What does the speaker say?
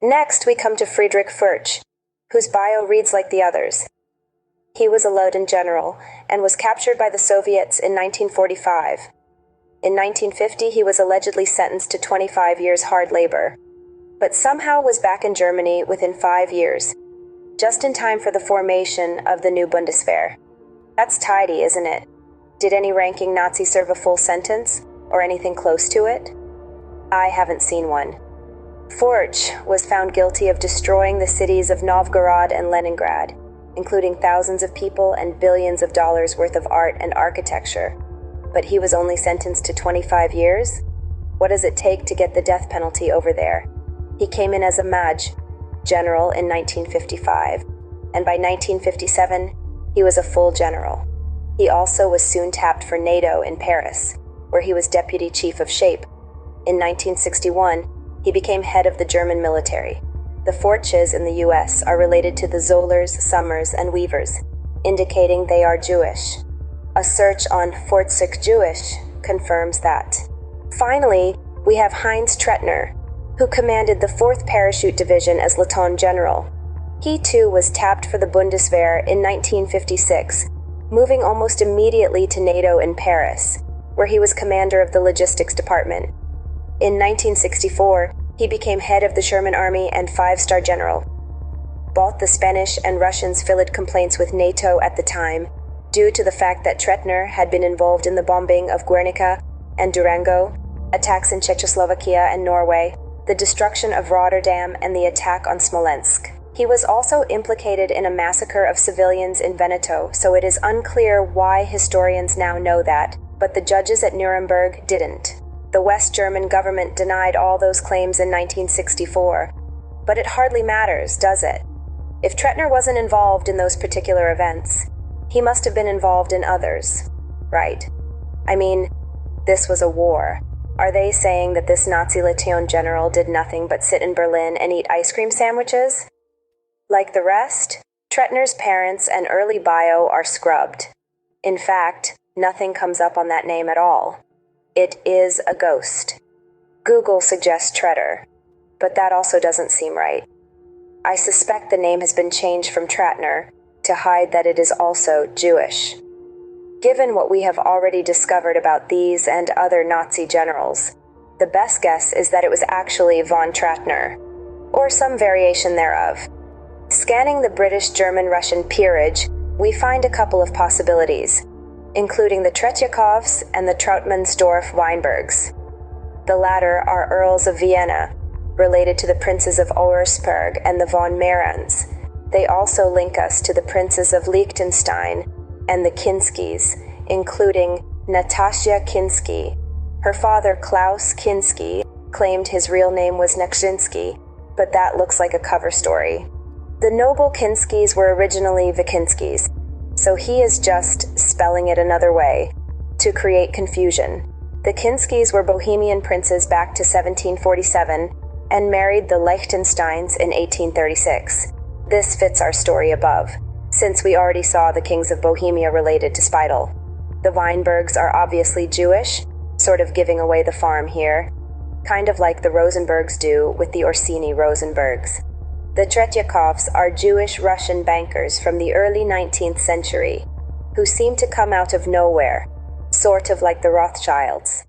Next, we come to Friedrich Furch, whose bio reads like the others. He was a Leutnant general and was captured by the Soviets in 1945. In 1950, he was allegedly sentenced to 25 years hard labor, but somehow was back in Germany within 5 years, just in time for the formation of the new Bundeswehr. That's tidy, isn't it? Did any ranking Nazi serve a full sentence, or anything close to it? I haven't seen one. Furch was found guilty of destroying the cities of Novgorod and Leningrad, including thousands of people and billions of dollars worth of art and architecture. But he was only sentenced to 25 years? What does it take to get the death penalty over there? He came in as a Maj, general in 1955, and by 1957, he was a full general. He also was soon tapped for NATO in Paris, where he was deputy chief of shape. In 1961, he became head of the German military. The Furches in the US are related to the Zollers, Summers, and Weavers, indicating they are Jewish. A search on Furtzig Jewish confirms that. Finally, we have Heinz Trettner, who commanded the 4th Parachute Division as Lieutenant General. He too was tapped for the Bundeswehr in 1956, moving almost immediately to NATO in Paris, where he was commander of the logistics department. In 1964, he became head of the Sherman Army and 5-star general. Both the Spanish and Russians filed complaints with NATO at the time, due to the fact that Trettner had been involved in the bombing of Guernica and Durango, attacks in Czechoslovakia and Norway, the destruction of Rotterdam, and the attack on Smolensk. He was also implicated in a massacre of civilians in Veneto, so it is unclear why historians now know that, but the judges at Nuremberg didn't. The West German government denied all those claims in 1964, but it hardly matters, does it? If Trettner wasn't involved in those particular events, he must have been involved in others, right? I mean, this was a war. Are they saying that this Nazi Lieutenant General did nothing but sit in Berlin and eat ice cream sandwiches? Like the rest, Trettner's parents and early bio are scrubbed. In fact, nothing comes up on that name at all. It is a ghost. Google suggests Tretter, but that also doesn't seem right. I suspect the name has been changed from Trettner to hide that it is also Jewish. Given what we have already discovered about these and other Nazi generals, the best guess is that it was actually von Trettner, or some variation thereof. Scanning the British, German, Russian peerage, we find a couple of possibilities, including the Tretjakovs and the Trautmannsdorf Weinbergs. The latter are Earls of Vienna, related to the Princes of Auersperg and the von Meerens. They also link us to the Princes of Liechtenstein and the Kinskys, including Natasha Kinsky. Her father, Klaus Kinsky, claimed his real name was Nekrzynski, but that looks like a cover story. The noble Kinskys were originally Vikinskys, so he is just spelling it another way to create confusion. The Kinskys were Bohemian princes back to 1747 and married the Liechtensteins in 1836. This fits our story above, since we already saw the kings of Bohemia related to Spidel. The Weinbergs are obviously Jewish, sort of giving away the farm here, kind of like the Rosenbergs do with the Orsini Rosenbergs. The Tretjakovs are Jewish Russian bankers from the early 19th century, who seem to come out of nowhere, sort of like the Rothschilds.